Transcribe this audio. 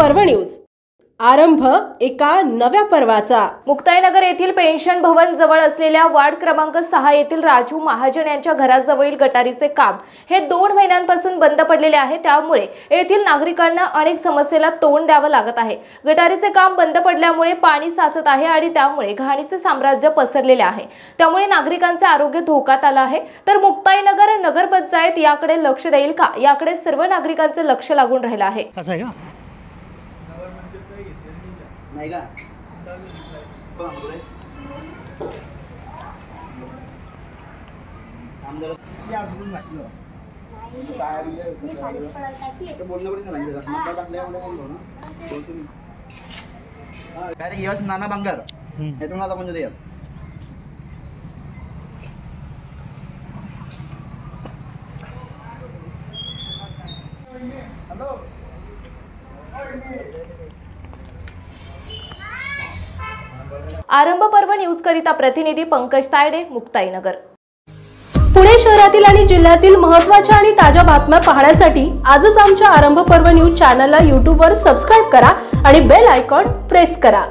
पर्व न्यूज। आरंभ एका नव्या पर्वाचा। मुक्ताईनगर येथील पेन्शन भवन जवळ असलेल्या वार्ड क्रमांक 6 येथील राजू महाजन यांच्या घराजवळील गटारीचे काम हे 2 महिन्यांपासून बंद पडलेले आहे। त्यामुळे येथील नागरिकांना अनेक समस्येला तोंड द्यावे लागत आहे। गटारीचे काम बंद पडल्यामुळे पाणी साचत आहे आणि त्यामुळे घाणीचे साम्राज्य पसरलेले आहे। त्यामुळे नागरिकांचे आरोग्य धोक्यात आले आहे। तर मुक्ताईनगर नगरपंचायत याकडे लक्ष देईल का, याकडे सर्व नागरिकांचे लक्ष लागून राहिले आहे। असं आहे का? नाही का काय रे यश नाना बांगर येथून आता म्हणजे हॅलो आरंभ पर्व न्यूज करिता प्रतिनिधी पंकज तायडे, मुक्ताईनगर। पुणे शहरातील आणि जिल्ह्यातील महत्त्वाच्या आणि ताज्या बातम्या पाहण्यासाठी आजच आमच्या आरंभ पर्व न्यूज चॅनलला YouTube वर सबस्क्राइब करा आणि बेल आयकॉन प्रेस करा।